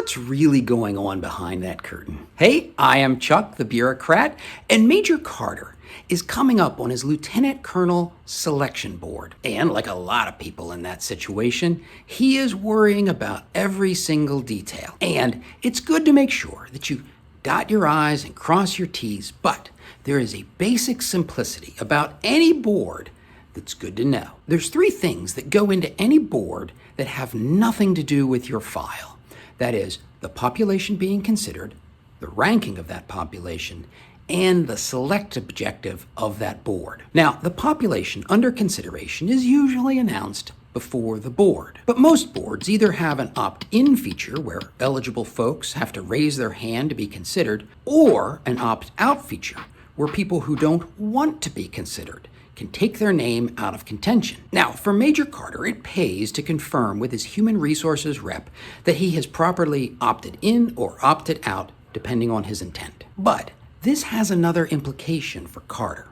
what's really going on behind that curtain. Hey, I am Chuck, the bureaucrat, and Major Carter is coming up on his lieutenant colonel selection board. And like a lot of people in that situation, he is worrying about every single detail. And it's good to make sure that you dot your I's and cross your T's, but there is a basic simplicity about any board that's good to know. There's 3 things that go into any board that have nothing to do with your file. That is, the population being considered, the ranking of that population, and the select objective of that board. Now, the population under consideration is usually announced before the board, but most boards either have an opt-in feature where eligible folks have to raise their hand to be considered, or an opt-out feature where people who don't want to be considered can take their name out of contention. Now, for Major Carter, it pays to confirm with his human resources rep that he has properly opted in or opted out, depending on his intent. But this has another implication for Carter.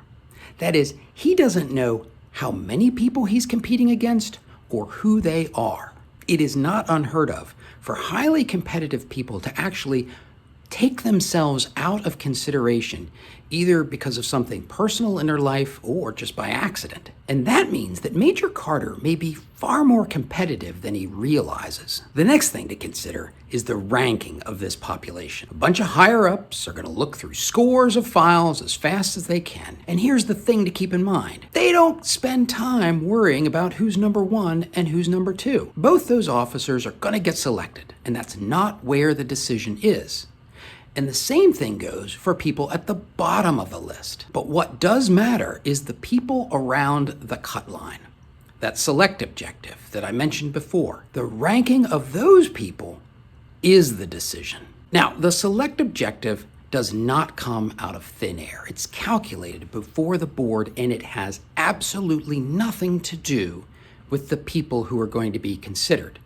That is, he doesn't know how many people he's competing against or who they are. It is not unheard of for highly competitive people to actually take themselves out of consideration, either because of something personal in their life or just by accident. And that means that Major Carter may be far more competitive than he realizes. The next thing to consider is the ranking of this population. A bunch of higher-ups are going to look through scores of files as fast as they can. And here's the thing to keep in mind. They don't spend time worrying about who's number 1 and who's number 2. Both those officers are going to get selected, and that's not where the decision is. And the same thing goes for people at the bottom of the list. But what does matter is the people around the cut line, that select objective that I mentioned before. The ranking of those people is the decision. Now, the select objective does not come out of thin air. It's calculated before the board, and it has absolutely nothing to do with the people who are going to be considered.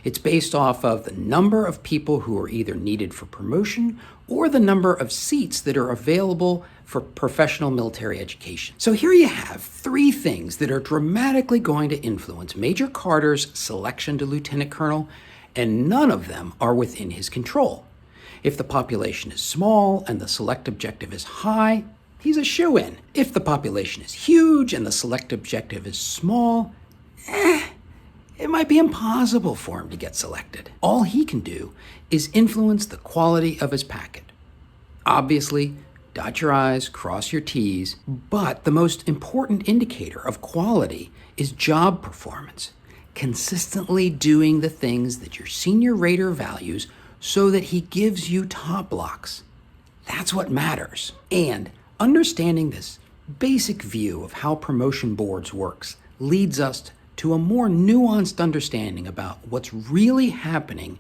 It's based off of the number of people who are either needed for promotion or the number of seats that are available for professional military education. So here you have 3 things that are dramatically going to influence Major Carter's selection to lieutenant colonel, and none of them are within his control. If the population is small and the select objective is high, he's a shoo-in. If the population is huge and the select objective is small, it might be impossible for him to get selected. All he can do is influence the quality of his packet. Obviously, dot your I's, cross your T's, but the most important indicator of quality is job performance. Consistently doing the things that your senior rater values so that he gives you top blocks. That's what matters. And understanding this basic view of how promotion boards works leads us to a more nuanced understanding about what's really happening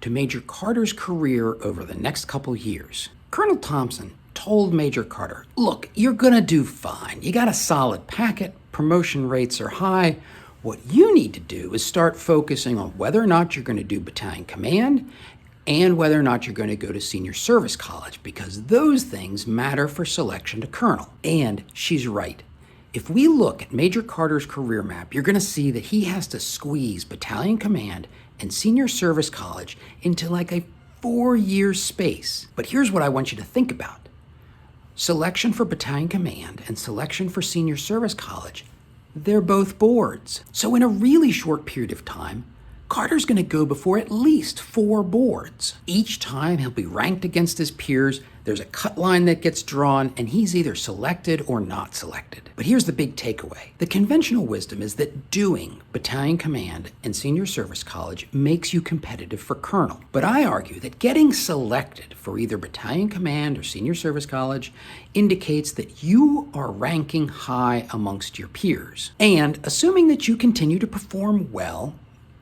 to Major Carter's career over the next couple years. Colonel Thompson told Major Carter, look, you're gonna do fine. You got a solid packet, promotion rates are high. What you need to do is start focusing on whether or not you're gonna do battalion command and whether or not you're going to go to senior service college, because those things matter for selection to colonel. And she's right. If we look at Major Carter's career map, you're going to see that he has to squeeze battalion command and senior service college into like a 4-year space. But here's what I want you to think about. Selection for battalion command and selection for senior service college, they're both boards. So in a really short period of time, Carter's going to go before at least 4 boards. Each time he'll be ranked against his peers, there's a cut line that gets drawn, and he's either selected or not selected. But here's the big takeaway. The conventional wisdom is that doing battalion command and senior service college makes you competitive for colonel. But I argue that getting selected for either battalion command or senior service college indicates that you are ranking high amongst your peers. And assuming that you continue to perform well,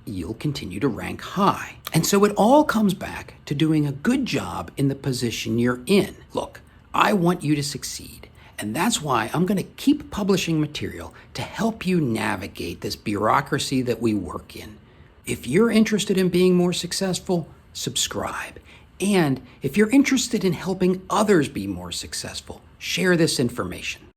you'll continue to rank high. And so it all comes back to doing a good job in the position you're in. Look, I want you to succeed, and that's why I'm going to keep publishing material to help you navigate this bureaucracy that we work in. If you're interested in being more successful, subscribe. And if you're interested in helping others be more successful, share this information.